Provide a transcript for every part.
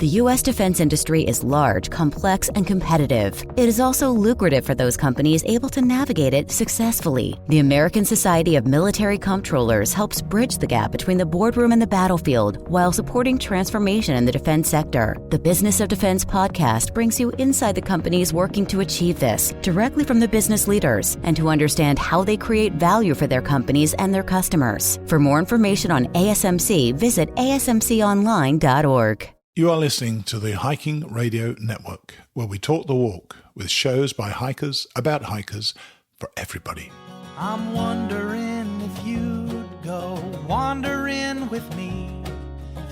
The U.S. defense industry is large, complex, and competitive. It is also lucrative for those companies able to navigate it successfully. The American Society of Military Comptrollers helps bridge the gap between the boardroom and the battlefield while supporting transformation in the defense sector. The Business of Defense podcast brings you inside the companies working to achieve this, directly from the business leaders, and to understand how they create value for their companies and their customers. For more information on ASMC, visit asmconline.org. You are listening to the Hiking Radio Network, where we talk the walk with shows by hikers, about hikers, for everybody. I'm wondering if you'd go wandering with me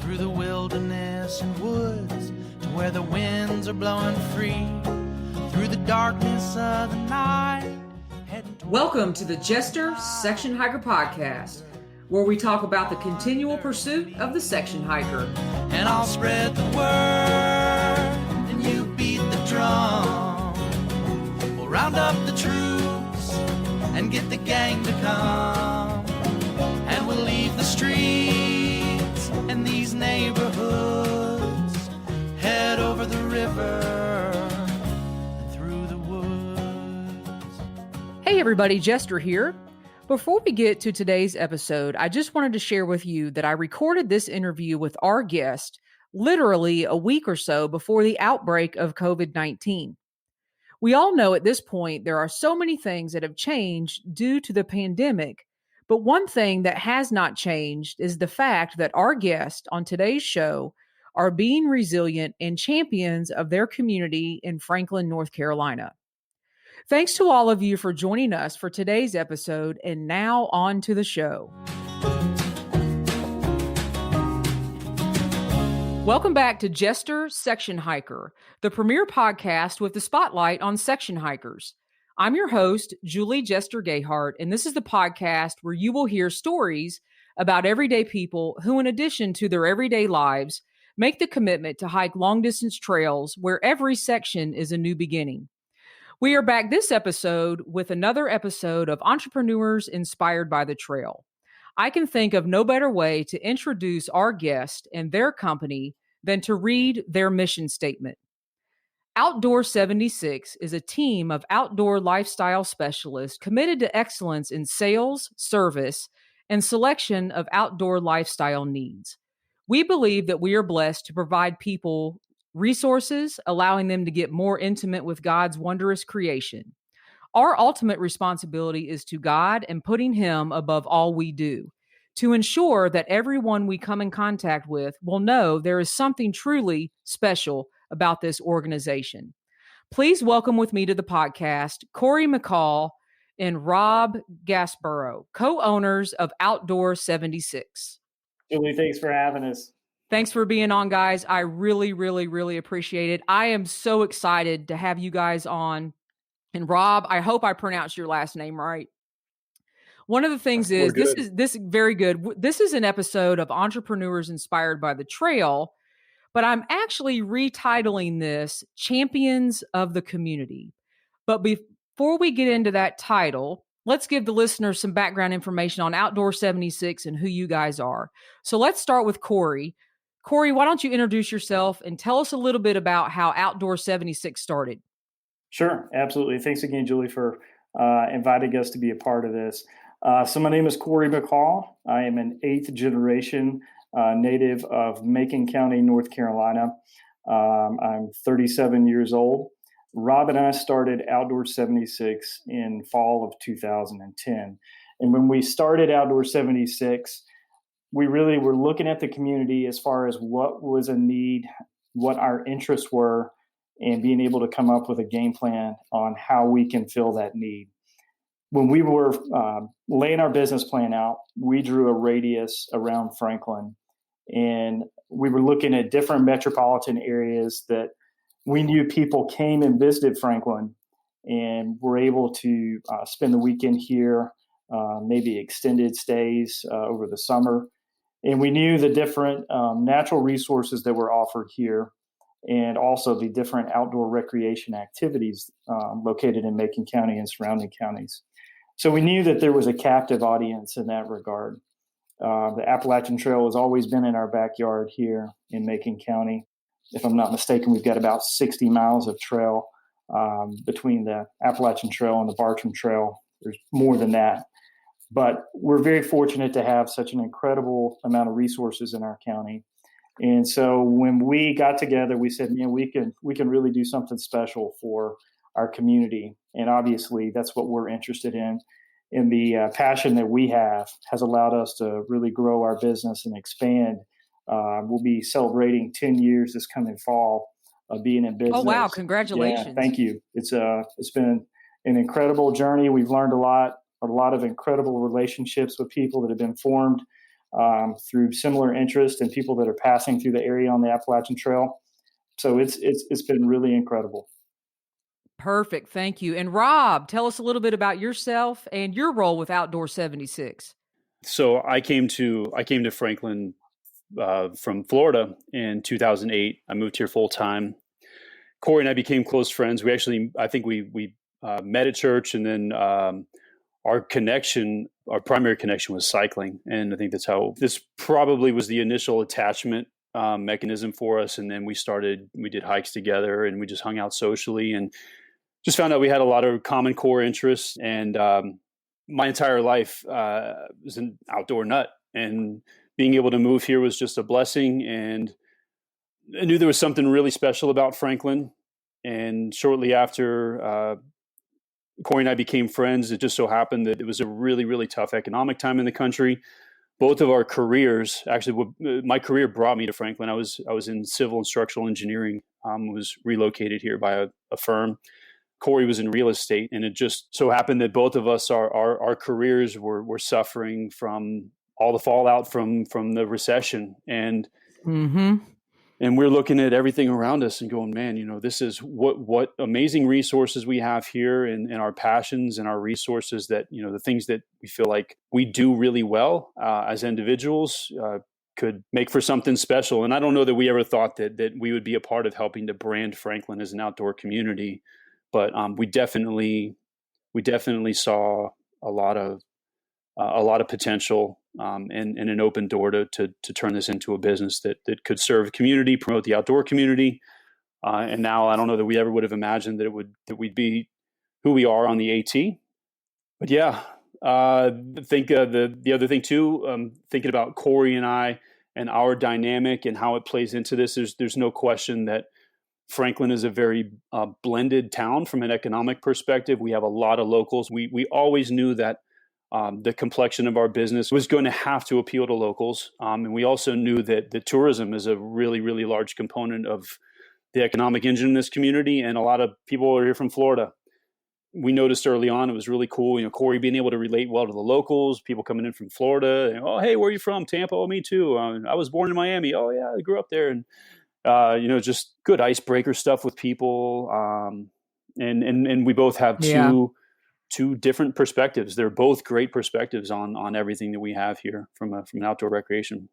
through the wilderness and woods to where the winds are blowing free, through the darkness of the night. Welcome to the Jester Section Hiker Podcast, where we talk about the continual pursuit of the section hiker. And I'll spread the word, and you beat the drum. We'll round up the troops and get the gang to come. And we'll leave the streets and these neighborhoods, head over the river and through the woods. Hey everybody, Jester here. Before we get to today's episode, I just wanted to share with you that I recorded this interview with our guest literally a week or so before the outbreak of COVID-19. We all know at this point there are so many things that have changed due to the pandemic, but one thing that has not changed is the fact that our guests on today's show are being resilient and champions of their community in Franklin, North Carolina. Thanks to all of you for joining us for today's episode, and now on to the show. Welcome back to Jester Section Hiker, the premier podcast with the spotlight on section hikers. I'm your host, Julie Jester Gayhart, and this is the podcast where you will hear stories about everyday people who, in addition to their everyday lives, make the commitment to hike long-distance trails where every section is a new beginning. We are back this episode with another episode of Entrepreneurs Inspired by the Trail. I can think of no better way to introduce our guest and their company than to read their mission statement. Outdoor 76 is a team of outdoor lifestyle specialists committed to excellence in sales, service, and selection of outdoor lifestyle needs. We believe that we are blessed to provide people resources, allowing them to get more intimate with God's wondrous creation. Our ultimate responsibility is to God and putting Him above all we do, to ensure that everyone we come in contact with will know there is something truly special about this organization. Please welcome with me to the podcast, Cory McCall and Rob Gasbarro, co-owners of Outdoor 76. Julie, thanks for having us. Thanks for being on, guys. I really, really, really appreciate it. I am so excited to have you guys on. And Rob, I hope I pronounced your last name right. One of the things is this is very good. This is an episode of Entrepreneurs Inspired by the Trail, but I'm actually retitling this Champions of the Community. But before we get into that title, let's give the listeners some background information on Outdoor 76 and who you guys are. So let's start with Cory. Cory, why don't you introduce yourself and tell us a little bit about how Outdoor 76 started? Sure, absolutely. Thanks again, Julie, for inviting us to be a part of this. So my name is Cory McCall. I am an 8th generation native of Macon County, North Carolina. I'm 37 years old. Rob and I started Outdoor 76 in fall of 2010. And when we started Outdoor 76, we really were looking at the community as far as what was a need, what our interests were, and being able to come up with a game plan on how we can fill that need. When we were laying our business plan out, we drew a radius around Franklin, and we were looking at different metropolitan areas that we knew people came and visited Franklin and were able to spend the weekend here, maybe extended stays over the summer. And we knew the different natural resources that were offered here, and also the different outdoor recreation activities located in Macon County and surrounding counties. So we knew that there was a captive audience in that regard. The Appalachian Trail has always been in our backyard here in Macon County. if I'm not mistaken, we've got about 60 miles of trail between the Appalachian Trail and the Bartram Trail. There's more than that. But we're very fortunate to have such an incredible amount of resources in our county. And so when we got together, we said, man, we can really do something special for our community. And obviously that's what we're interested in. And the passion that we have has allowed us to really grow our business and expand. We'll be celebrating 10 years this coming fall of being in business. Oh, wow. Congratulations. Yeah, thank you. It's been an incredible journey. We've learned a lot of incredible relationships with people that have been formed through similar interests and people that are passing through the area on the Appalachian Trail. So it's been really incredible. Perfect. Thank you. And Rob, tell us a little bit about yourself and your role with Outdoor 76. So I came to Franklin from Florida in 2008. I moved here full time. Cory and I became close friends. I think we met at church, and then our primary connection was cycling. And I think that's how this probably was the initial attachment mechanism for us. And then we did hikes together, and we just hung out socially and just found out we had a lot of common core interests. And my entire life was an outdoor nut, and being able to move here was just a blessing. And I knew there was something really special about Franklin. And shortly after Cory and I became friends, it just so happened that it was a really, really tough economic time in the country. Both of our careers, actually, my career brought me to Franklin. I was in civil and structural engineering, was relocated here by a firm. Cory was in real estate, and it just so happened that both of us, our careers were suffering from all the fallout from the recession. And and we're looking at everything around us and going, man, this is what amazing resources we have here, and our passions and our resources that, the things that we feel like we do really well as individuals could make for something special. And I don't know that we ever thought that we would be a part of helping to brand Franklin as an outdoor community, but we definitely saw a lot of potential and an open door to turn this into a business that could serve the community, promote the outdoor community. And now I don't know that we ever would have imagined that we'd be who we are on the AT. But yeah, I think the other thing too, thinking about Cory and I and our dynamic and how it plays into this, there's no question that Franklin is a very blended town from an economic perspective. We have a lot of locals. We always knew that the complexion of our business was going to have to appeal to locals. And we also knew that the tourism is a really, really large component of the economic engine in this community. And a lot of people are here from Florida. We noticed early on, it was really cool, Cory being able to relate well to the locals, people coming in from Florida. And, oh, hey, where are you from? Tampa? Oh, me too. I was born in Miami. Oh, yeah, I grew up there. And, just good icebreaker stuff with people. And we both have two different perspectives. They're both great perspectives on everything that we have here from an outdoor recreation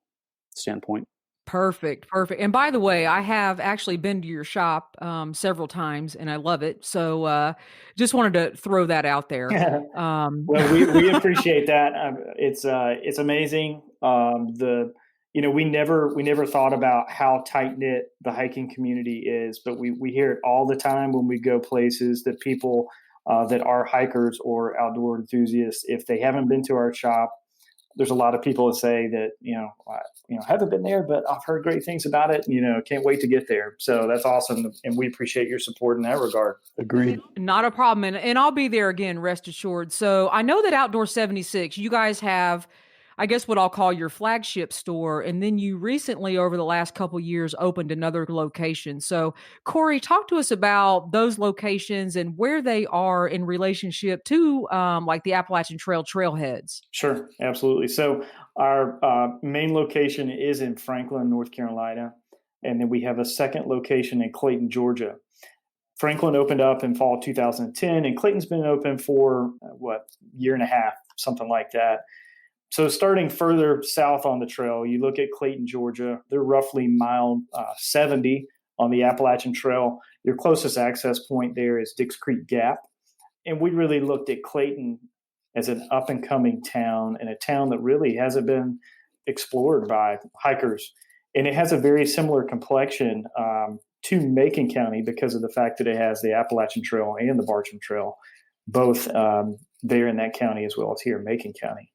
standpoint. Perfect. And by the way, I have actually been to your shop several times, and I love it. So just wanted to throw that out there. Well, we appreciate that. It's amazing. We never thought about how tight knit the hiking community is, but we hear it all the time when we go places that people that are hikers or outdoor enthusiasts, if they haven't been to our shop, there's a lot of people that say that, haven't been there, but I've heard great things about it. Can't wait to get there. So that's awesome. And we appreciate your support in that regard. Agreed. Not a problem. And I'll be there again, rest assured. So I know that Outdoor 76, you guys have, I guess what I'll call your flagship store. And then you recently, over the last couple of years, opened another location. So Cory, talk to us about those locations and where they are in relationship to like the Appalachian Trail trailheads. Sure, absolutely. So our main location is in Franklin, North Carolina. And then we have a second location in Clayton, Georgia. Franklin opened up in fall 2010, and Clayton's been open for year and a half, something like that. So starting further south on the trail, you look at Clayton, Georgia. They're roughly mile 70 on the Appalachian Trail. Your closest access point there is Dix Creek Gap. And we really looked at Clayton as an up-and-coming town, and a town that really hasn't been explored by hikers. And it has a very similar complexion to Macon County because of the fact that it has the Appalachian Trail and the Bartram Trail, both there in that county as well as here in Macon County.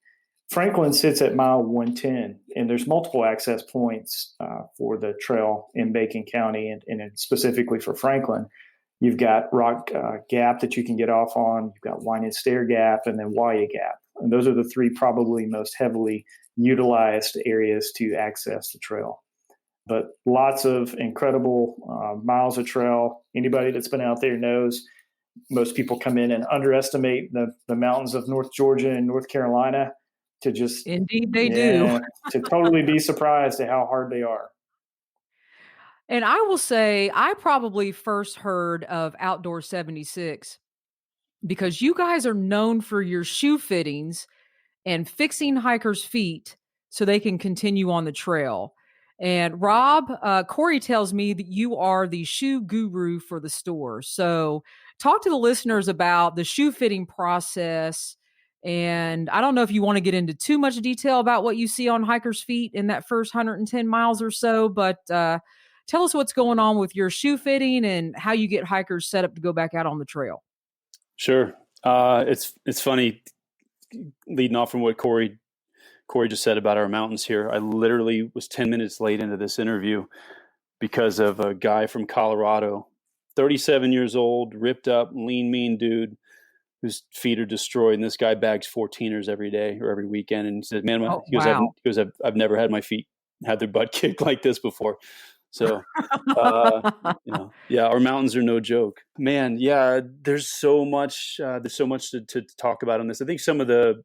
Franklin sits at mile 110, and there's multiple access points for the trail in Macon County, and specifically for Franklin. You've got Rock Gap that you can get off on. You've got Wine and Stair Gap, and then Waya Gap. And those are the three probably most heavily utilized areas to access the trail. But lots of incredible miles of trail. Anybody that's been out there knows most people come in and underestimate the mountains of North Georgia and North Carolina to just indeed they do to totally be surprised at how hard they are. And I will say I probably first heard of Outdoor 76 because you guys are known for your shoe fittings and fixing hikers' feet so they can continue on the trail. And Rob, Cory tells me that you are the shoe guru for the store. So talk to the listeners about the shoe fitting process. And I don't know if you want to get into too much detail about what you see on hikers' feet in that first 110 miles or so, but tell us what's going on with your shoe fitting and how you get hikers set up to go back out on the trail. Sure. It's funny, leading off from what Cory just said about our mountains here. I literally was 10 minutes late into this interview because of a guy from Colorado, 37 years old, ripped up, lean, mean dude whose feet are destroyed. And this guy bags 14ers every day or every weekend. And he said, man, I've never had my feet had their butt kicked like this before. So, our mountains are no joke, man. Yeah. There's so much to talk about on this. I think some of the,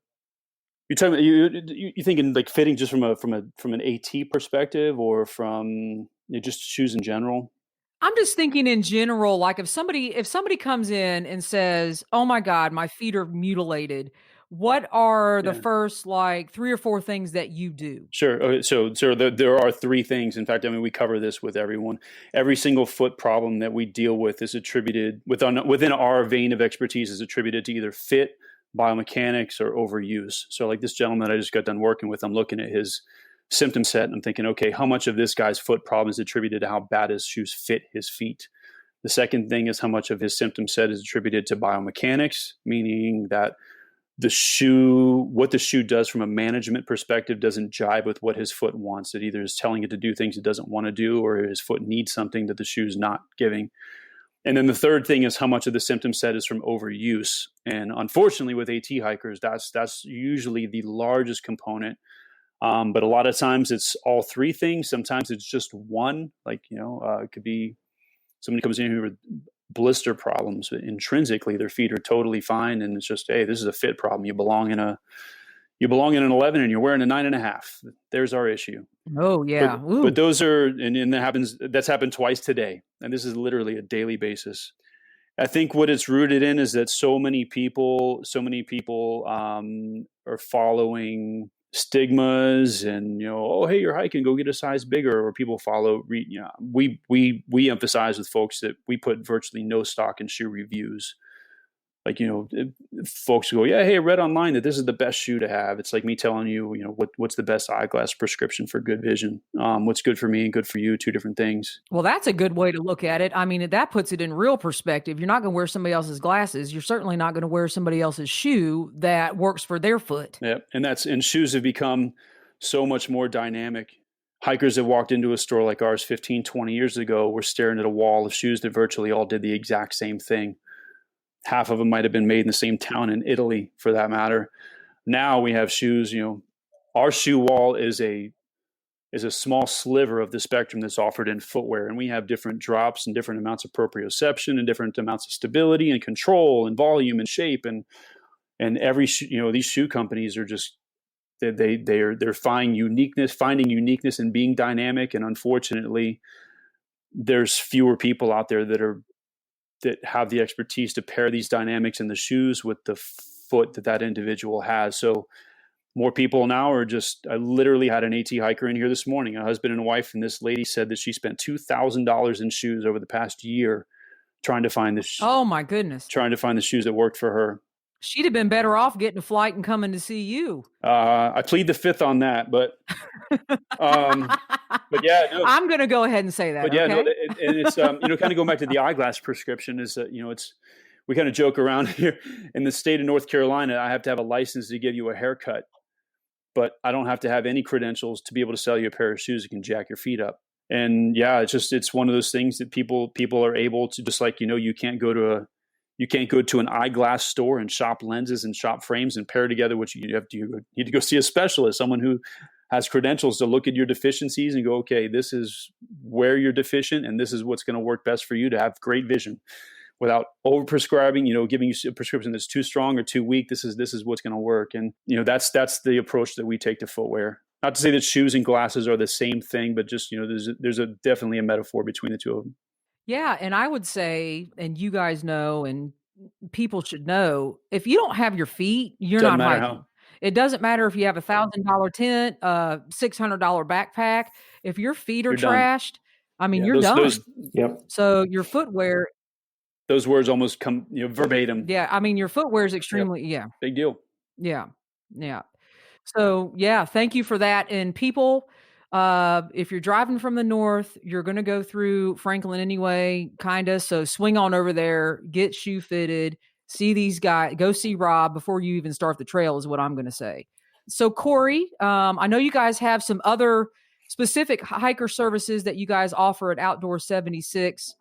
you're talking, you thinking like fitting just from an AT perspective or from just shoes in general? I'm just thinking in general, like if somebody comes in and says, "Oh my God, my feet are mutilated," what are the first like 3 or 4 things that you do? Sure. Okay, so there are 3 things. In fact, I mean, we cover this with everyone. Every single foot problem that we deal with is attributed within our vein of expertise is attributed to either fit, biomechanics, or overuse. So like this gentleman I just got done working with, I'm looking at his symptom set and I'm thinking, okay, how much of this guy's foot problem is attributed to how bad his shoes fit his feet? The second thing is how much of his symptom set is attributed to biomechanics, meaning that what the shoe does from a management perspective doesn't jibe with what his foot wants. It either is telling it to do things it doesn't want to do, or his foot needs something that the shoe's not giving. And then the third thing is how much of the symptom set is from overuse. And unfortunately with AT hikers, that's usually the largest component. But a lot of times it's all 3 things. Sometimes it's just one, like, it could be somebody comes in here with blister problems, but intrinsically their feet are totally fine. And it's just, hey, this is a fit problem. You belong in an 11 and you're wearing a 9.5. There's our issue. Oh yeah. But those are, and that's happened twice today. And this is literally a daily basis. I think what it's rooted in is that so many people are following stigmas and, oh, hey, you're hiking, go get a size bigger, or people follow, we emphasize with folks that we put virtually no stock in shoe reviews. Like, folks go, yeah, hey, I read online that this is the best shoe to have. It's like me telling you, what's the best eyeglass prescription for good vision? What's good for me and good for you, 2 different things. Well, that's a good way to look at it. I mean, that puts it in real perspective. You're not going to wear somebody else's glasses. You're certainly not going to wear somebody else's shoe that works for their foot. Yeah, and shoes have become so much more dynamic. Hikers that walked into a store like ours 15, 20 years ago were staring at a wall of shoes that virtually all did the exact same thing. Half of them might have been made in the same town in Italy, for that matter. Now we have shoes, our shoe wall is a small sliver of the spectrum that's offered in footwear. And we have different drops and different amounts of proprioception and different amounts of stability and control and volume and shape. And every, these shoe companies are just, they're finding uniqueness in being dynamic. And unfortunately, there's fewer people out there that have the expertise to pair these dynamics in the shoes with the foot that individual has. So more people now are just, I literally had an AT hiker in here this morning, a husband and a wife, and this lady said that she spent $2,000 in shoes over the past year trying to find oh my goodness, trying to find the shoes that worked for her. She'd have been better off getting a flight and coming to see you. I plead the fifth on that, but yeah, no. I'm going to go ahead and say that. But yeah, okay? no, and it's kind of going back to the eyeglass prescription is that we kind of joke around here in the state of North Carolina. I have to have a license to give you a haircut, but I don't have to have any credentials to be able to sell you a pair of shoes that can jack your feet up. And yeah, it's one of those things that people are able to, just like, you can't go to an eyeglass store and shop lenses and shop frames and pair together, which you need to go see a specialist, someone who has credentials to look at your deficiencies and go, okay, this is where you're deficient and this is what's going to work best for you to have great vision without over-prescribing, giving you a prescription that's too strong or too weak. This is what's going to work. And, that's the approach that we take to footwear. Not to say that shoes and glasses are the same thing, but just, there's definitely a metaphor between the two of them. Yeah. And I would say, and you guys know, and people should know, if you don't have your feet, you're not hiking. It doesn't matter if you have $1,000 tent, $600 backpack. If your feet are trashed, you're done. Yep. So your footwear. Those words almost come verbatim. Yeah. Your footwear is extremely, big deal. Yeah. Yeah. So yeah, thank you for that. And people, if you're driving from the north, you're going to go through Franklin anyway, kind of. So swing on over there, get shoe fitted, see these guys, go see Rob before you even start the trail is what I'm going to say. So Cory, I know you guys have some other specific hiker services that you guys offer at Outdoor 76.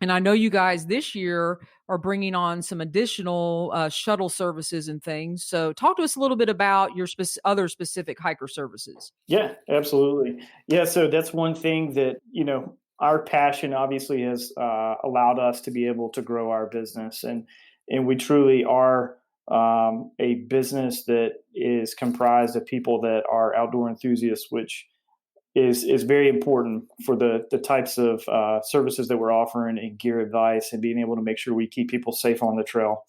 And I know you guys this year are bringing on some additional shuttle services and things. So talk to us a little bit about your other specific hiker services. Yeah, absolutely. Yeah, so that's one thing that, our passion obviously has allowed us to be able to grow our business. And we truly are a business that is comprised of people that are outdoor enthusiasts, which is very important for the types of services that we're offering and gear advice and being able to make sure we keep people safe on the trail.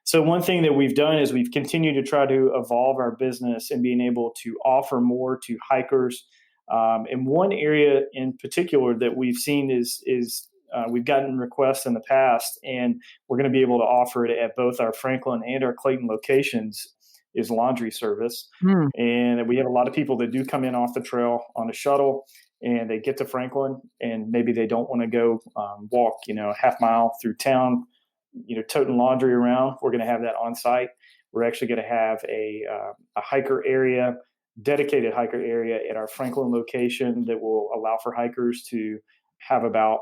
So one thing that we've done is we've continued to try to evolve our business and being able to offer more to hikers. And one area in particular that we've seen is we've gotten requests in the past, and we're going to be able to offer it at both our Franklin and our Clayton locations, is laundry service. And we have a lot of people that do come in off the trail on a shuttle, and they get to Franklin and maybe they don't want to go walk, a half mile through town, toting laundry around. We're going to have that on site. We're actually going to have a hiker area, dedicated hiker area at our Franklin location that will allow for hikers to have about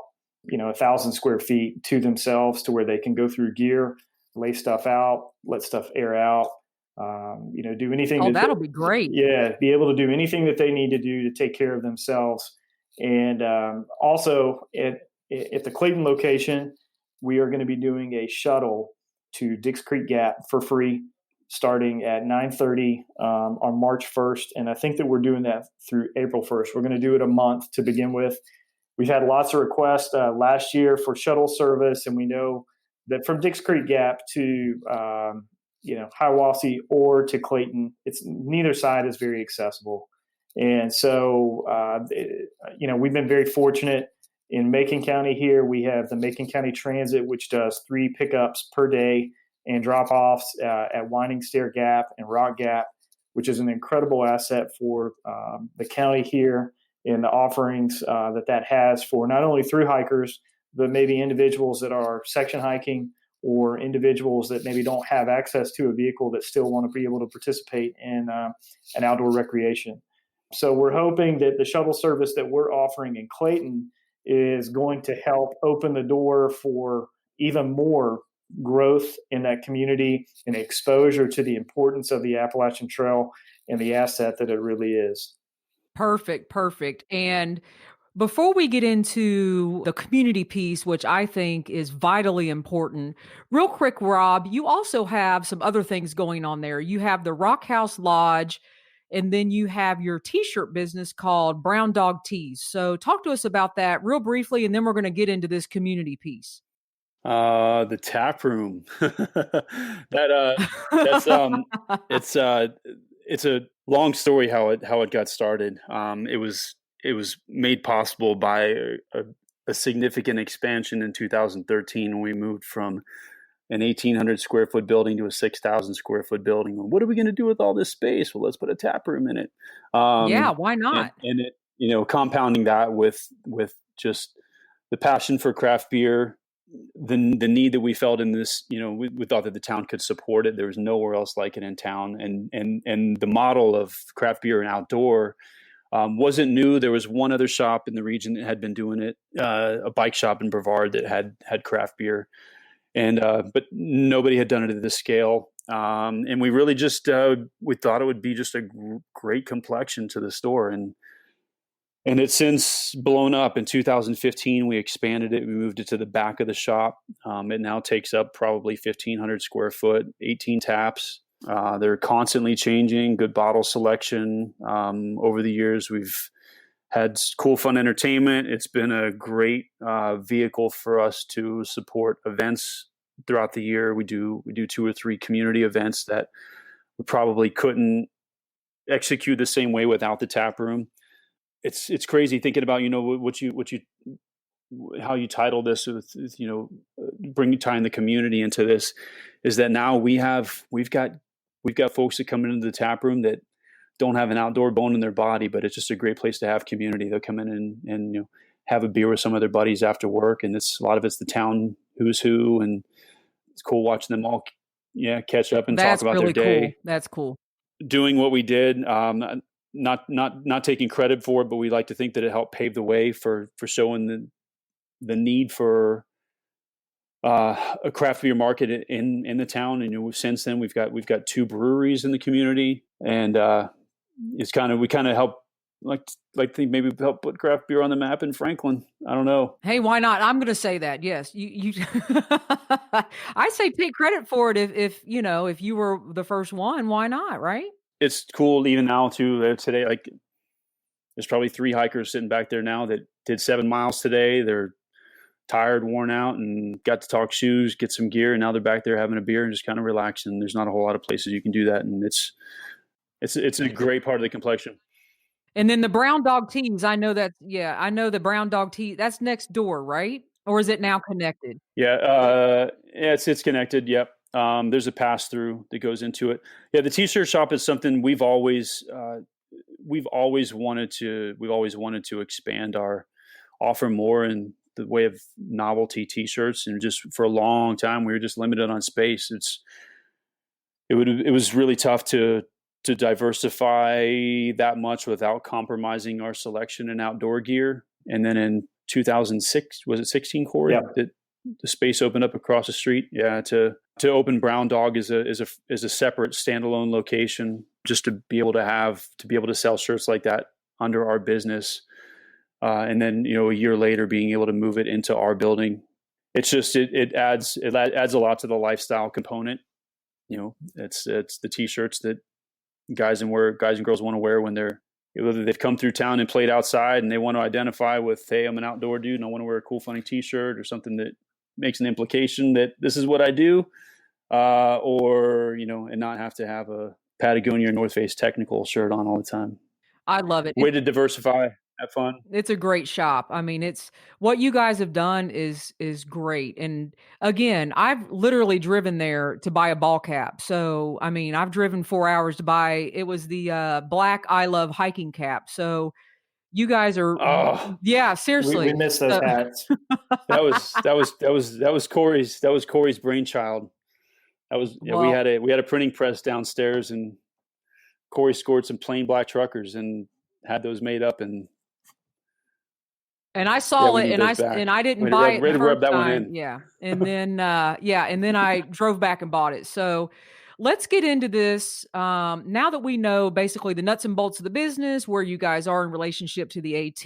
1,000 square feet to themselves, to where they can go through gear, lay stuff out, let stuff air out, do anything. Oh, that'll be great. Yeah. Be able to do anything that they need to do to take care of themselves. And also at the Clayton location, we are going to be doing a shuttle to Dix Creek Gap for free, starting at 9:30 on March 1st. And I think that we're doing that through April 1st. We're going to do it a month to begin with. We've had lots of requests last year for shuttle service, and we know that from Dix Creek Gap to Hiawassee or to Clayton, neither side is very accessible. And so, we've been very fortunate in Macon County here. We have the Macon County Transit, which does 3 pickups per day and drop-offs at Winding Stair Gap and Rock Gap, which is an incredible asset for the county here and the offerings that has for not only through hikers, but maybe individuals that are section hiking or individuals that maybe don't have access to a vehicle that still want to be able to participate in an outdoor recreation. So we're hoping that the shuttle service that we're offering in Clayton is going to help open the door for even more growth in that community and exposure to the importance of the Appalachian Trail and the asset that it really is. Perfect. And before we get into the community piece, which I think is vitally important, real quick, Rob, you also have some other things going on there. You have the Rock House Lodge, and then you have your t-shirt business called Brown Dog Tees. So talk to us about that real briefly, and then we're going to get into this community piece. The tap room. It's a long story how it got started. It was made possible by a significant expansion in 2013 when we moved from an 1,800 square foot building to a 6,000 square foot building. What are we going to do with all this space? Well, let's put a tap room in it. Yeah, why not? And it, compounding that with just the passion for craft beer, the need that we felt in this, we thought that the town could support it. There was nowhere else like it in town. And the model of craft beer and outdoor wasn't new. There was one other shop in the region that had been doing it, a bike shop in Brevard that had craft beer. And but nobody had done it at this scale, and we really just we thought it would be just a great complexion to the store, and it's since blown up. In 2015, we expanded it. We moved it to the back of the shop. It now takes up probably 1,500 square foot, 18 taps. They're constantly changing. Good bottle selection. Over the years, we've had cool, fun entertainment. It's been a great vehicle for us to support events throughout the year. We do 2 or 3 community events that we probably couldn't execute the same way without the tap room. It's crazy thinking about how you title this with tying the community into this. Is that now we've got folks that come into the tap room that don't have an outdoor bone in their body, but it's just a great place to have community. They'll come in and have a beer with some of their buddies after work. And a lot of it's the town who's who. And it's cool watching them all, catch up and talk about their day. Cool. That's cool. Doing what we did, not taking credit for it, but we like to think that it helped pave the way for showing the need for a craft beer market in the town. And since then we've got 2 breweries in the community, and we kind of help maybe help put craft beer on the map in Franklin. I don't know. Hey, why not? I'm going to say that. Yes, you. I say take credit for it if you were the first one. Why not? Right? It's cool even now too. Today, there's probably 3 hikers sitting back there now that did 7 miles today. They're tired, worn out, and got to talk shoes, get some gear, and now they're back there having a beer and just kind of relaxing. There's not a whole lot of places you can do that, and it's a great part of the complexion. And then the Brown Dog Teas, I know the Brown Dog Tea. That's next door, right? Or is it now connected? Yeah, it's connected. Yep. There's a pass through that goes into it. Yeah, the t-shirt shop is something we've always wanted to expand our offer more in the way of novelty t-shirts, and just for a long time we were just limited on space. It was really tough to diversify that much without compromising our selection in outdoor gear. And then in 2006, was it 16, Cory? Yeah. That the space opened up across the street. Yeah, to open Brown Dog is a separate standalone location, just to be able to sell shirts like that under our business. And then a year later being able to move it into our building. It's just it adds a lot to the lifestyle component. It's the t-shirts that guys and girls want to wear when whether they've come through town and played outside and they want to identify with, hey, I'm an outdoor dude and I want to wear a cool, funny t-shirt, or something that makes an implication that this is what I do, and not have to have a Patagonia or North Face technical shirt on all the time. I love it. Way to diversify. Have fun. It's a great shop. I mean, it's what you guys have done is great. And again, I've literally driven there to buy a ball cap. So, I mean, I've driven 4 hours to buy, it was the black I Love hiking cap. So you guys are, seriously. We missed those hats. That was Cory's brainchild. We had a printing press downstairs, and Cory scored some plain black truckers and had those made up, and I saw it, and I didn't buy it. Ready to rub that one in. Yeah. And then, and then I drove back and bought it. So let's get into this. Now that we know basically the nuts and bolts of the business, where you guys are in relationship to the AT,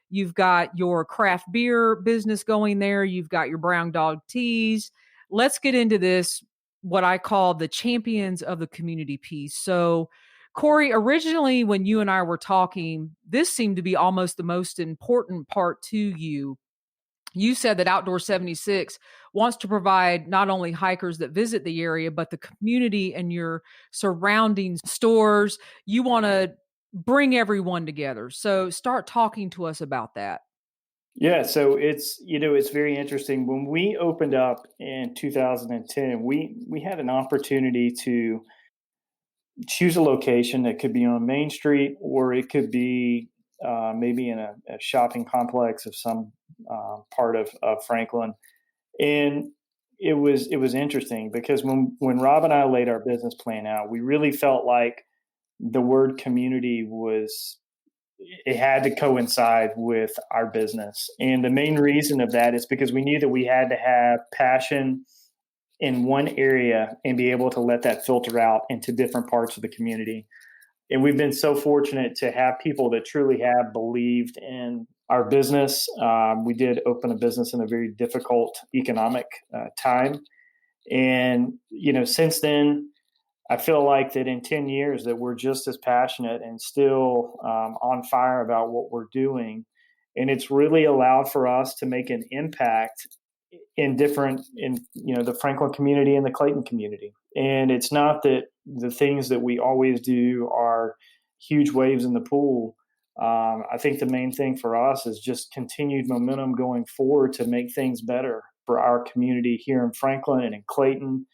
you've got your craft beer business going there. You've got your Brown Dog Teas. Let's get into this, what I call the champions of the community piece. So Cory, originally when you and I were talking, this seemed to be almost the most important part to you. You said that Outdoor 76 wants to provide not only hikers that visit the area, but the community and your surrounding stores. You want to bring everyone together. So start talking to us about that. Yeah, so it's very interesting. When we opened up in 2010, we had an opportunity to choose a location that could be on Main Street, or it could be maybe in a shopping complex of some part of Franklin. And it was interesting because when Rob and I laid our business plan out, we really felt like the word community was it had to coincide with our business. And the main reason of that is because we knew that we had to have passion in one area and be able to let that filter out into different parts of the community. And we've been so fortunate to have people that truly have believed in our business. We did open a business in a very difficult economic time. And, since then, I feel like that in 10 years that we're just as passionate and still on fire about what we're doing. And it's really allowed for us to make an impact in the Franklin community and the Clayton community. And it's not that the things that we always do are huge waves in the pool. I think the main thing for us is just continued momentum going forward to make things better for our community here in Franklin and in Clayton,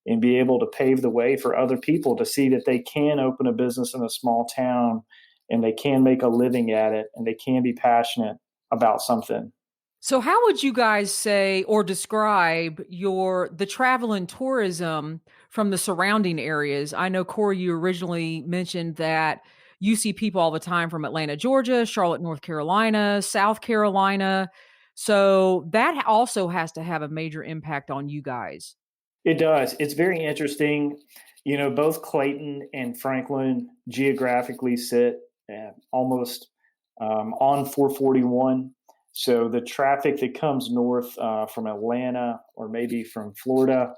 and be able to pave the way for other people to see that they can open a business in a small town and they can make a living at it and they can be passionate about something. So how would you guys say or describe the travel and tourism from the surrounding areas? I know, Cory, you originally mentioned that you see people all the time from Atlanta, Georgia, Charlotte, North Carolina, South Carolina. So that also has to have a major impact on you guys. It does. It's very interesting. Both Clayton and Franklin geographically sit almost on 441. So the traffic that comes north from Atlanta or maybe from Florida,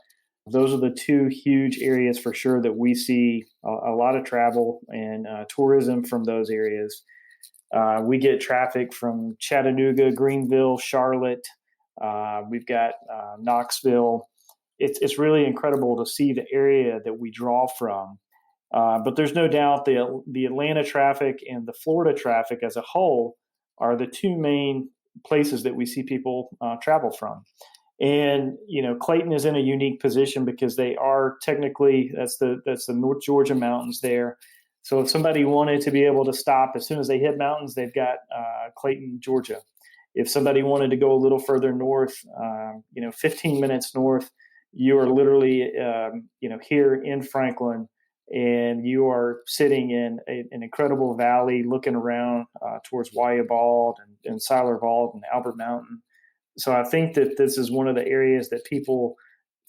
those are the two huge areas for sure that we see a lot of travel and tourism from those areas. We get traffic from Chattanooga, Greenville, Charlotte. We've got Knoxville. It's really incredible to see the area that we draw from. But there's no doubt the Atlanta traffic and the Florida traffic as a whole are the two main places that we see people travel from. And, Clayton is in a unique position because they are technically, that's the North Georgia mountains there. So if somebody wanted to be able to stop as soon as they hit mountains, they've got Clayton, Georgia. If somebody wanted to go a little further north, 15 minutes north, you are literally, here in Franklin, and you are sitting in an incredible valley looking around towards Wyabald and Silervald and Albert Mountain. So I think that this is one of the areas that people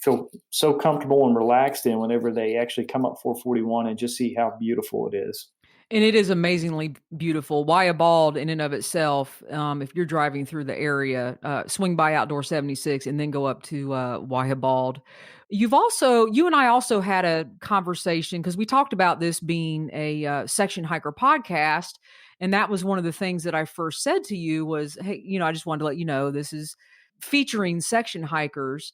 feel so comfortable and relaxed in whenever they actually come up 441 and just see how beautiful it is. And it is amazingly beautiful. Wyabald in and of itself, if you're driving through the area, swing by Outdoor 76 and then go up to Wyabald. You and I also had a conversation because we talked about this being a Section Hiker podcast. And that was one of the things that I first said to you was, hey, I just wanted to let you know this is featuring Section Hikers.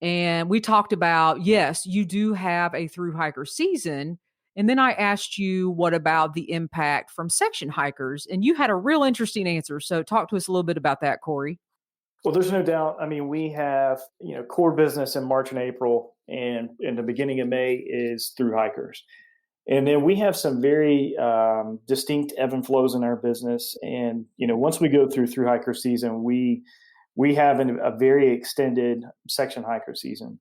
And we talked about, yes, you do have a through hiker season. And then I asked you, what about the impact from Section Hikers? And you had a real interesting answer. So talk to us a little bit about that, Cory. Well, there's no doubt. I mean, we have, core business in March and April, and in the beginning of May is through hikers. And then we have some very distinct ebb and flows in our business. And, once we go through hiker season, we have a very extended Section Hiker season.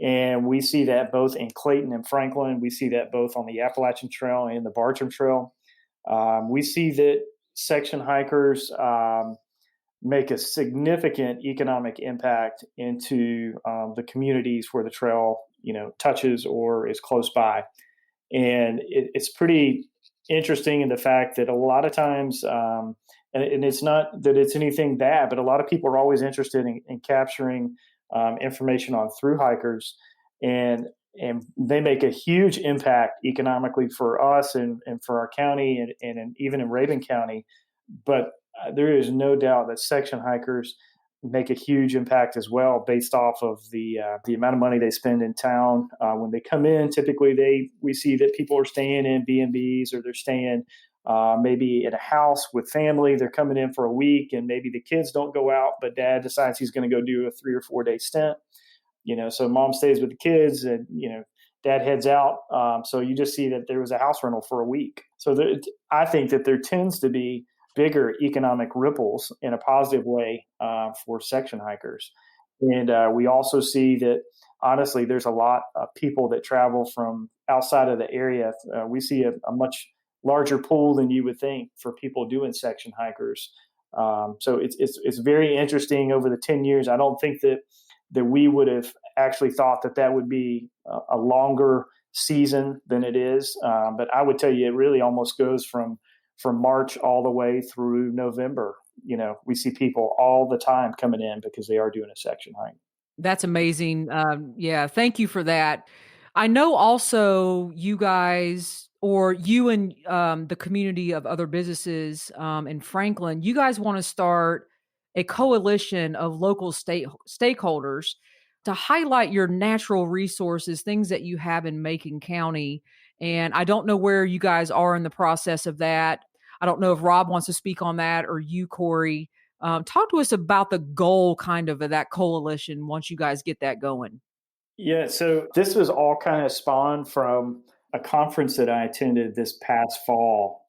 And we see that both in Clayton and Franklin. We see that both on the Appalachian Trail and the Bartram Trail. We see that Section Hikers make a significant economic impact into the communities where the trail, touches or is close by. And it's pretty interesting in the fact that a lot of times, and it's not that it's anything bad, but a lot of people are always interested in capturing information on through hikers, and they make a huge impact economically for us and for our county and even in Raven County. But there is no doubt that Section Hikers make a huge impact as well, based off of the amount of money they spend in town. When they come in, typically we see that people are staying in B&Bs or they're staying maybe at a house with family. They're coming in for a week, and maybe the kids don't go out, but dad decides he's going to go do a 3 or 4 day stint. So mom stays with the kids, and dad heads out. So you just see that there was a house rental for a week. So I think that there tends to be bigger economic ripples in a positive way for section hikers. And we also see that, honestly, there's a lot of people that travel from outside of the area. We see a much larger pool than you would think for people doing section hikers. So it's very interesting over the 10 years. I don't think that we would have actually thought that would be a longer season than it is. But I would tell you, it really almost goes from March all the way through November. We see people all the time coming in because they are doing a section hike. That's amazing. Yeah, thank you for that. I know also you guys, or you and the community of other businesses in Franklin, you guys want to start a coalition of local stakeholders to highlight your natural resources, things that you have in Macon County. And I don't know where you guys are in the process of that. I don't know if Rob wants to speak on that, or you, Cory. Talk to us about the goal kind of that coalition once you guys get that going. Yeah, so this was all kind of spawned from a conference that I attended this past fall.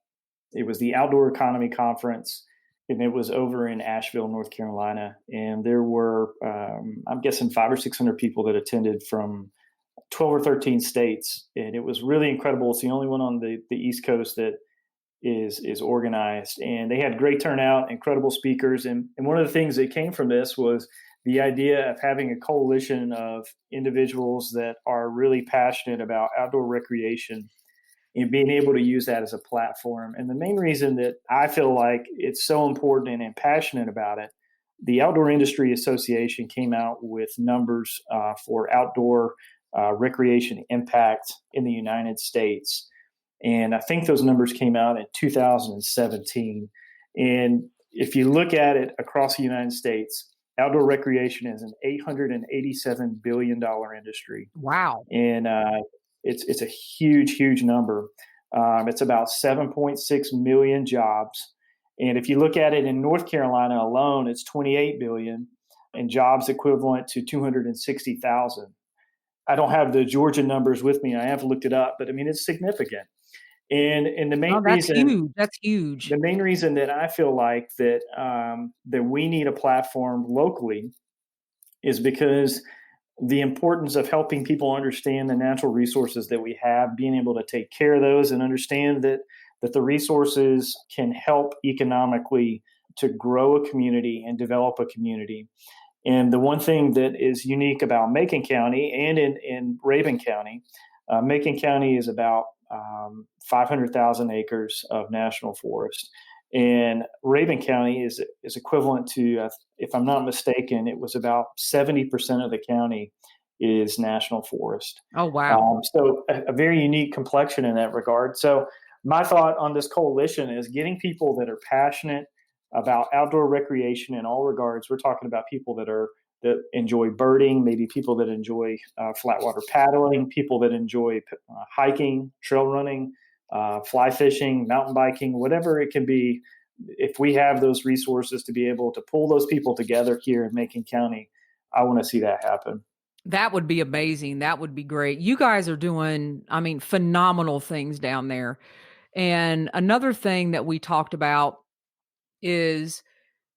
It was the Outdoor Economy Conference, and it was over in Asheville, North Carolina. And there were, I'm guessing, 500 or 600 people that attended from 12 or 13 states. And it was really incredible. It's the only one on the East Coast that is organized. And they had great turnout, incredible speakers. And one of the things that came from this was the idea of having a coalition of individuals that are really passionate about outdoor recreation and being able to use that as a platform. And the main reason that I feel like it's so important and passionate about it, the Outdoor Industry Association came out with numbers for outdoor recreation impact in the United States. And I think those numbers came out in 2017. And if you look at it across the United States, outdoor recreation is an $887 billion industry. Wow. And it's a huge, huge number. It's about 7.6 million jobs. And if you look at it in North Carolina alone, it's 28 billion, and jobs equivalent to 260,000. I don't have the Georgia numbers with me. I have looked it up, but I mean, it's significant. And the main reason that's huge. The main reason that I feel like that we need a platform locally is because the importance of helping people understand the natural resources that we have, being able to take care of those, and understand that the resources can help economically to grow a community and develop a community. And the one thing that is unique about Macon County and in Rabun County, Macon County is about 500,000 acres of national forest. And Rabun County is equivalent to, if I'm not mistaken, it was about 70% of the county is national forest. Oh, wow. So a very unique complexion in that regard. So my thought on this coalition is getting people that are passionate about outdoor recreation in all regards. We're talking about people that enjoy birding, maybe people that enjoy flatwater paddling, people that enjoy hiking, trail running, fly fishing, mountain biking, whatever it can be. If we have those resources to be able to pull those people together here in Macon County, I want to see that happen. That would be amazing. That would be great. You guys are doing, phenomenal things down there. And another thing that we talked about is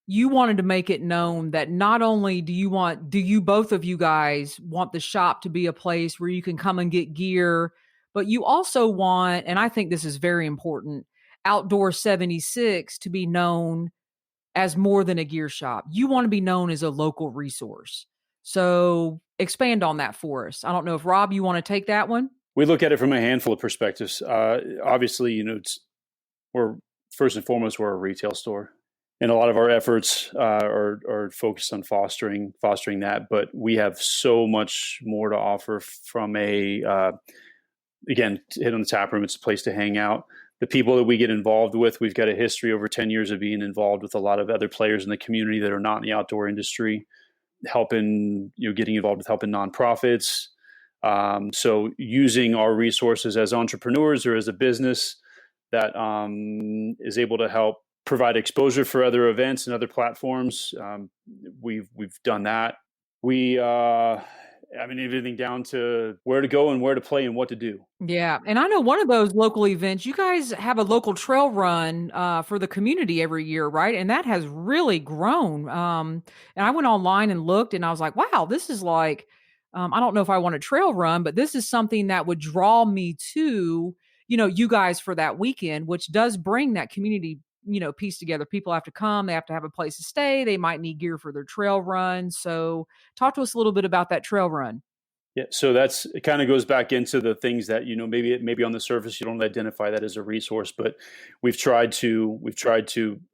you wanted to make it known that not only do you both of you guys want the shop to be a place where you can come and get gear, but you also want, and I think this is very important, Outdoor 76 to be known as more than a gear shop. You want to be known as a local resource. So expand on that for us. I don't know if Rob, you want to take that one? We look at it from a handful of perspectives. Obviously, we're first and foremost, we're a retail store. And a lot of our efforts are focused on fostering that. But we have so much more to offer from again, hit on the tap room. It's a place to hang out. The people that we get involved with, we've got a history over 10 years of being involved with a lot of other players in the community that are not in the outdoor industry, getting involved with helping nonprofits. So using our resources as entrepreneurs or as a business, that is able to help provide exposure for other events and other platforms. We've done that. Everything down to where to go and where to play and what to do. Yeah. And I know one of those local events, you guys have a local trail run for the community every year, right? And that has really grown. And I went online and looked and I was like, wow, this is like, I don't know if I want a trail run, but this is something that would draw me to, you guys for that weekend, which does bring that community, piece together. People have to come, they have to have a place to stay. They might need gear for their trail run. So talk to us a little bit about that trail run. Yeah, so it kind of goes back into the things that maybe on the surface you don't identify that as a resource, but we've tried to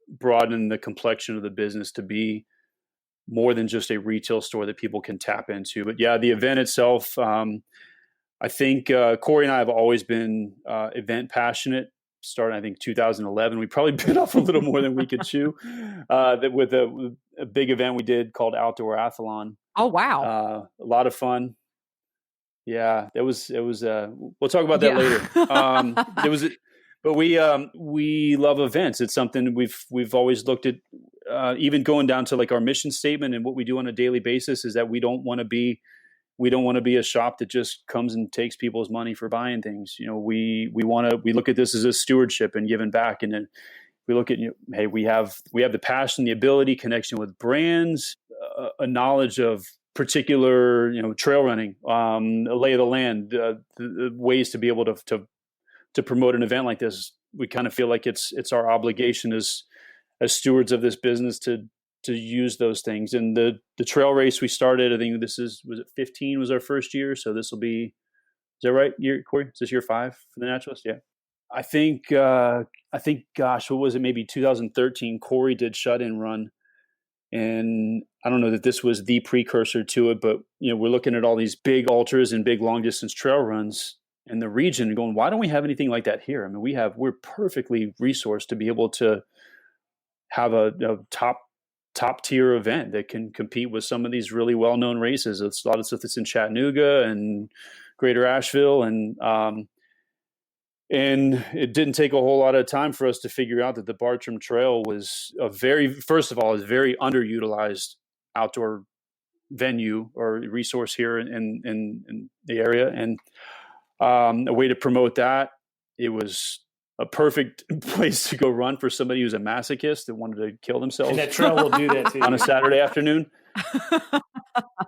broaden the complexion of the business to be more than just a retail store that people can tap into. But yeah, the event itself, I think Cory and I have always been event passionate. Starting, I think, 2011. We probably bit off a little more than we could chew. With a big event we did called Outdoor Athlon. Oh wow! A lot of fun. Yeah, it was. We'll talk about that later. But we love events. It's something we've always looked at. Even going down to like our mission statement and what we do on a daily basis is that we don't want to be a shop that just comes and takes people's money for buying things. We look at this as a stewardship and giving back, and then we look at hey, we have the passion, the ability, connection with brands, a knowledge of particular trail running, a lay of the land, the ways to be able to promote an event like this. We kind of feel like it's our obligation as stewards of this business to use those things. And the trail race we started, I think was it 15 was our first year. So this will be, is that right, Cory? Is this year 5 for the Naturalist? Yeah. I think, gosh, what was it? Maybe 2013, Cory did Shut-In Run. And I don't know that this was the precursor to it, but we're looking at all these big ultras and big long distance trail runs in the region and going, why don't we have anything like that here? I mean, we're perfectly resourced to be able to have a top tier event that can compete with some of these really well-known races. It's a lot of stuff that's in Chattanooga and Greater Asheville. And it didn't take a whole lot of time for us to figure out that the Bartram Trail was a very underutilized outdoor venue or resource here in the area. And a way to promote that, it was a perfect place to go run for somebody who's a masochist that wanted to kill themselves. And that trail will do that too. On a Saturday afternoon.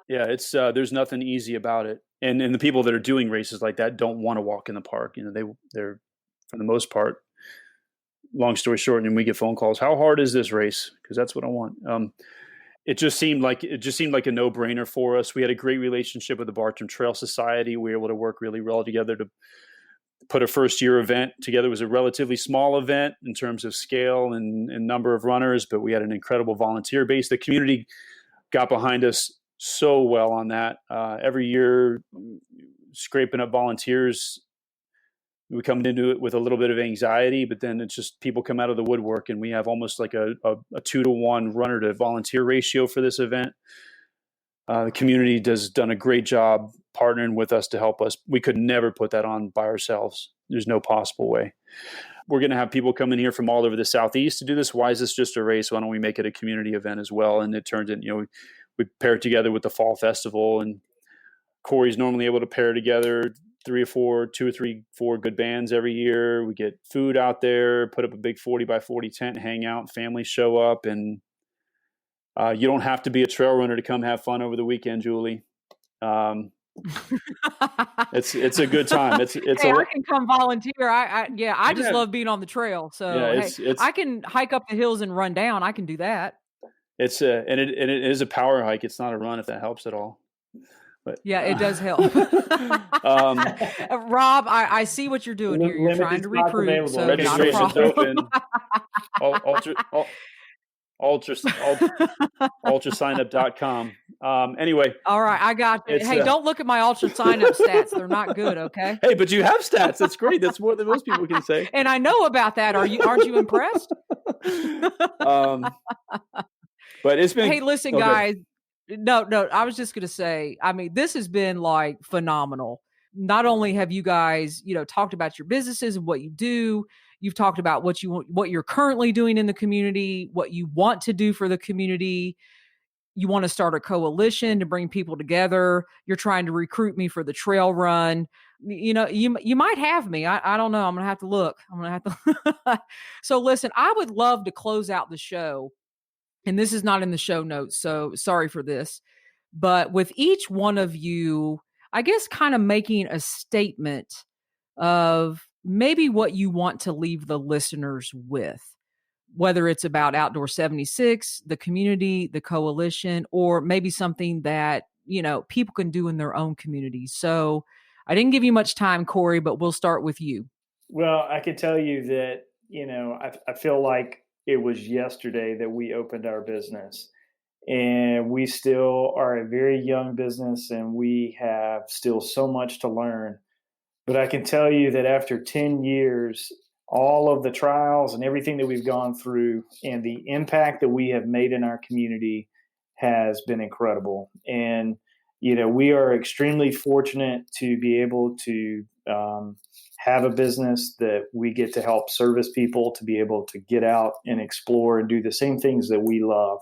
Yeah, it's there's nothing easy about it. And the people that are doing races like that don't want to walk in the park. They're for the most part, long story short, and we get phone calls, how hard is this race? Because that's what I want. It just seemed like a no-brainer for us. We had a great relationship with the Bartram Trail Society. We were able to work really well together to put a first-year event together. It was a relatively small event in terms of scale and number of runners, but we had an incredible volunteer base. The community got behind us so well on that. Every year, scraping up volunteers, we come into it with a little bit of anxiety, but then it's just people come out of the woodwork, and we have almost like a 2-to-1 runner to volunteer ratio for this event. The community done a great job partnering with us to help us. We could never put that on by ourselves. There's no possible way. We're going to have people come in here from all over the Southeast to do this. Why is this just a race? Why don't we make it a community event as well? And it turns in, we pair it together with the Fall Festival, and Cory's normally able to pair together 2 or 3, 4 good bands every year. We get food out there, put up a big 40 by 40 tent, hang out, families show up, and you don't have to be a trail runner to come have fun over the weekend, Julie. It's a good time. I can come volunteer. I just love being on the trail. So I can hike up the hills and run down. I can do that. And it is a power hike. It's not a run, if that helps at all. But yeah, it does help. Rob, I see what you're doing here. You're trying to recruit. So registration's open. ultrasignup.com. Anyway. All right, I got you. Hey, don't look at my ultra sign up stats. They're not good, okay? Hey, but you have stats. That's great. That's more than most people can say. And I know about that. Aren't you impressed? But it's been. Hey, listen, guys. No, I was just going to say, I mean, this has been like phenomenal. Not only have you guys, talked about your businesses and what you do, You've talked about what you're currently doing in the community, what you want to do for the community. You want to start a coalition to bring people together. You're trying to recruit me for the trail run. You might have me. I don't know. I'm going to have to look. I'm going to have to. So listen, I would love to close out the show. And this is not in the show notes, so sorry for this. But with each one of you, I guess kind of making a statement of maybe what you want to leave the listeners with, whether it's about Outdoor 76, the community, the coalition, or maybe something that, people can do in their own communities. So I didn't give you much time, Cory, but we'll start with you. Well, I could tell you that, I feel like it was yesterday that we opened our business, and we still are a very young business, and we have still so much to learn. But I can tell you that after 10 years, all of the trials and everything that we've gone through and the impact that we have made in our community has been incredible. And, we are extremely fortunate to be able to have a business that we get to help service people to be able to get out and explore and do the same things that we love.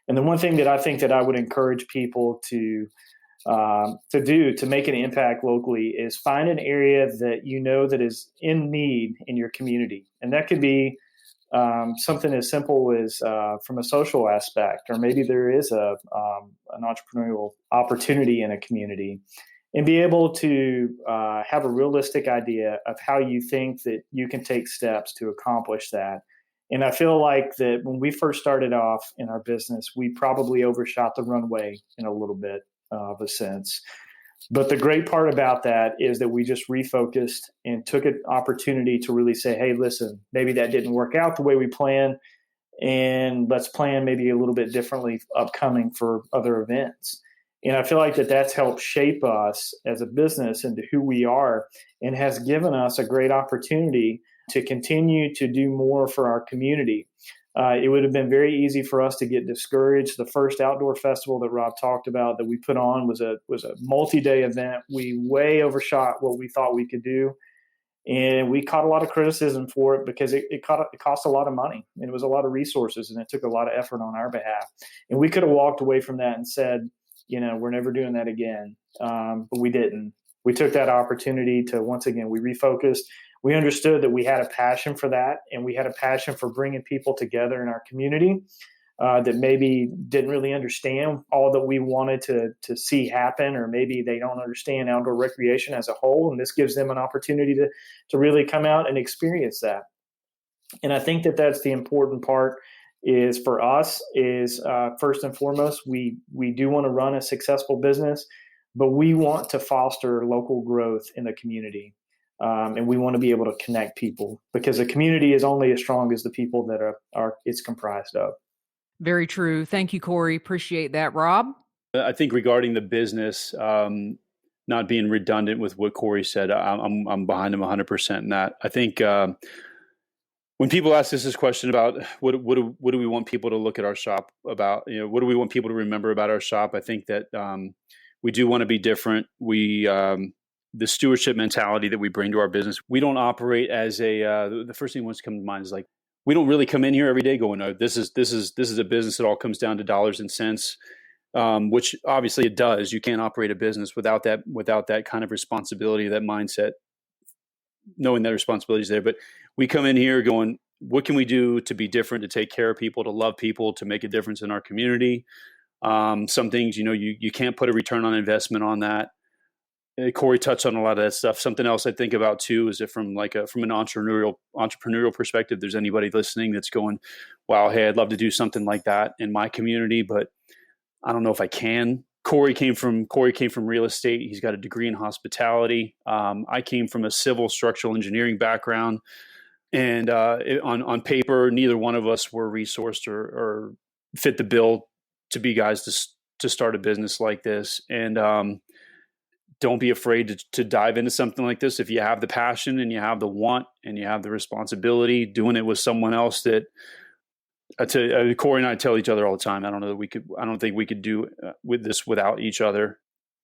And the one thing that I think that I would encourage people to do to make an impact locally is find an area that that is in need in your community. And that could be something as simple as from a social aspect, or maybe there is an entrepreneurial opportunity in a community, and be able to have a realistic idea of how you think that you can take steps to accomplish that. And I feel like that when we first started off in our business, we probably overshot the runway in a little bit of a sense. But the great part about that is that we just refocused and took an opportunity to really say, hey, listen, maybe that didn't work out the way we planned, and let's plan maybe a little bit differently upcoming for other events. And I feel like that's helped shape us as a business into who we are, and has given us a great opportunity to continue to do more for our community. It would have been very easy for us to get discouraged. The first outdoor festival that Rob talked about that we put on was a multi-day event. We way overshot what we thought we could do, and we caught a lot of criticism for it because it cost a lot of money, and it was a lot of resources, and it took a lot of effort on our behalf. And we could have walked away from that and said, we're never doing that again. But we didn't. We took that opportunity to, once again, we refocused. We understood that we had a passion for that, and we had a passion for bringing people together in our community that maybe didn't really understand all that we wanted to see happen, or maybe they don't understand outdoor recreation as a whole. And this gives them an opportunity to really come out and experience that. And I think that's the important part is for us is first and foremost, we do want to run a successful business, but we want to foster local growth in the community. And we want to be able to connect people, because the community is only as strong as the people that are it's comprised of. Very true. Thank you, Cory. Appreciate that. Rob? I think regarding the business, not being redundant with what Cory said, I'm behind him 100% in that. I think when people ask us this question about what do we want people to look at our shop about, what do we want people to remember about our shop? I think that we do want to be different. The stewardship mentality that we bring to our business. We don't operate as the first thing that wants to come to mind is like, we don't really come in here every day going, oh, this is a business that all comes down to dollars and cents, which obviously it does. You can't operate a business without that kind of responsibility, that mindset, knowing that responsibility is there. But we come in here going, what can we do to be different, to take care of people, to love people, to make a difference in our community? Some things, you can't put a return on investment on that. Cory touched on a lot of that stuff. Something else I think about too is that from an entrepreneurial perspective, there's anybody listening that's going, wow, hey, I'd love to do something like that in my community, but I don't know if I can. Cory came from real estate. He's got a degree in hospitality. I came from a civil structural engineering background, and on paper, neither one of us were resourced or fit the bill to be guys to start a business like this. And don't be afraid to dive into something like this. If you have the passion and you have the want and you have the responsibility, doing it with someone else that Cory and I tell each other all the time, I don't think we could do with this without each other.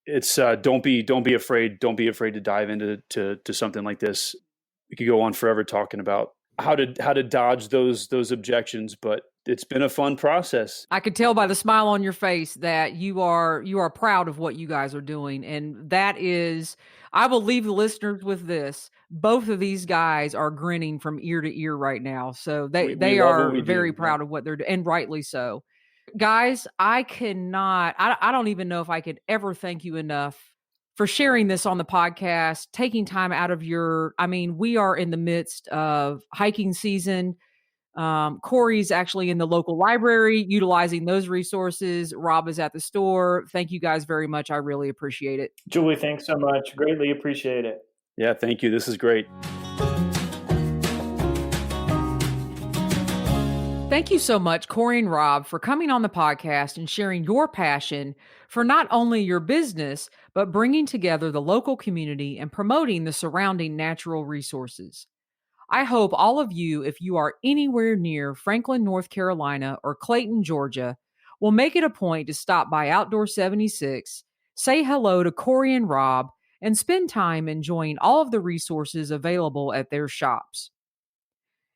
It's don't be afraid. Don't be afraid to dive into something like this. We could go on forever talking about how to dodge those objections, but it's been a fun process. I could tell by the smile on your face that you are proud of what you guys are doing. And that is, I will leave the listeners with this. Both of these guys are grinning from ear to ear right now. So they are very proud of what they're doing, and rightly so. Guys, I don't even know if I could ever thank you enough for sharing this on the podcast, taking time out of we are in the midst of hiking season. Cory's actually in the local library utilizing those resources. Rob is at the store. Thank you guys very much. I really appreciate it. Julie, thanks so much. Greatly appreciate it. Yeah, thank you. This is great. Thank you so much, Cory and Rob, for coming on the podcast and sharing your passion for not only your business, but bringing together the local community and promoting the surrounding natural resources. I hope all of you, if you are anywhere near Franklin, North Carolina, or Clayton, Georgia, will make it a point to stop by Outdoor 76, say hello to Cory and Rob, and spend time enjoying all of the resources available at their shops.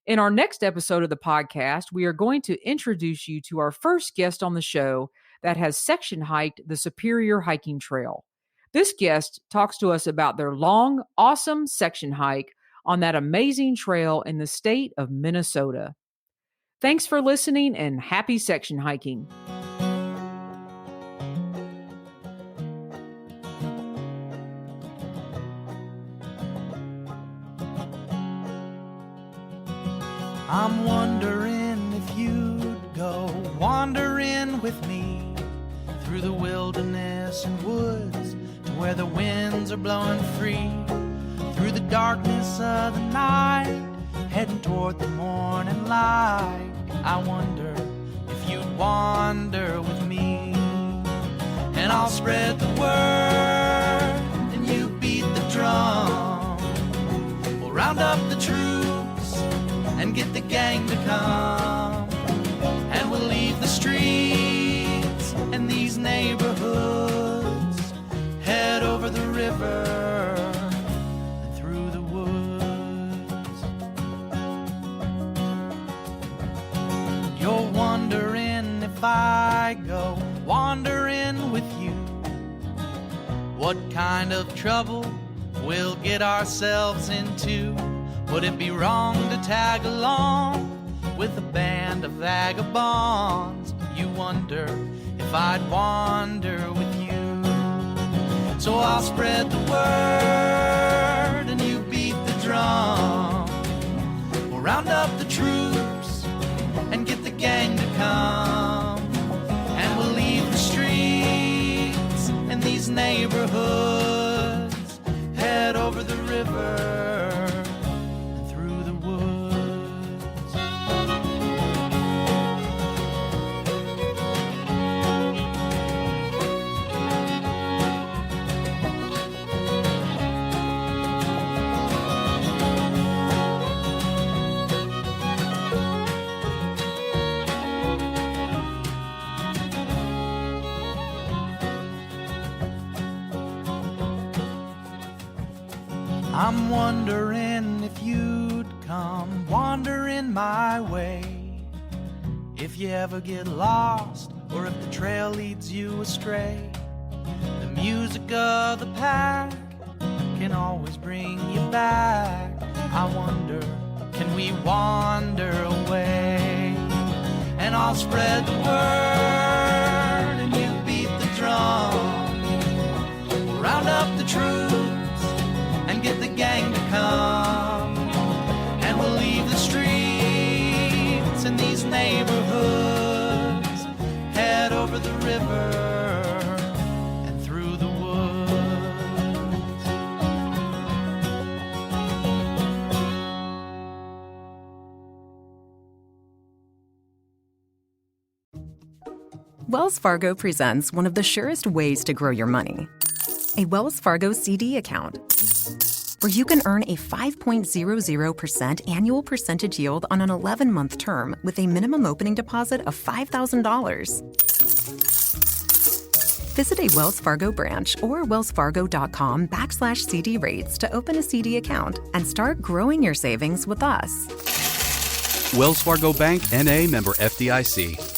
In our next episode of the podcast, we are going to introduce you to our first guest on the show that has section hiked the Superior Hiking Trail. This guest talks to us about their long, awesome section hike on that amazing trail in the state of Minnesota. Thanks for listening and happy section hiking. I'm wondering if you'd go wandering with me through the wilderness and woods to where the winds are blowing free, through the darkness of the night, heading toward the morning light. I wonder if you'd wander with me, and I'll spread the word and you beat the drum. We'll round up the troops and get the gang to come, and we'll leave the streets and these neighborhoods, head over the river and through the woods. You're wondering if I go wandering with you, what kind of trouble we'll get ourselves into. Would it be wrong to tag along with a band of vagabonds? You wonder if I'd wander with you. So I'll spread the word and you beat the drum. We'll round up the troops and get the gang to come, and we'll leave the streets and these neighborhoods, head over the river. I'm wondering if you'd come wandering my way, if you ever get lost or if the trail leads you astray. The music of the pack can always bring you back. I wonder, can we wander away? And I'll spread the word and you beat the drum. We'll round up the troops and get the gang to come, and we'll leave the streets and these neighborhoods, head over the river and through the woods. Wells Fargo presents one of the surest ways to grow your money, a Wells Fargo CD account, where you can earn a 5.00% annual percentage yield on an 11-month term with a minimum opening deposit of $5,000. Visit a Wells Fargo branch or wellsfargo.com/CD rates to open a CD account and start growing your savings with us. Wells Fargo Bank, N.A., member FDIC.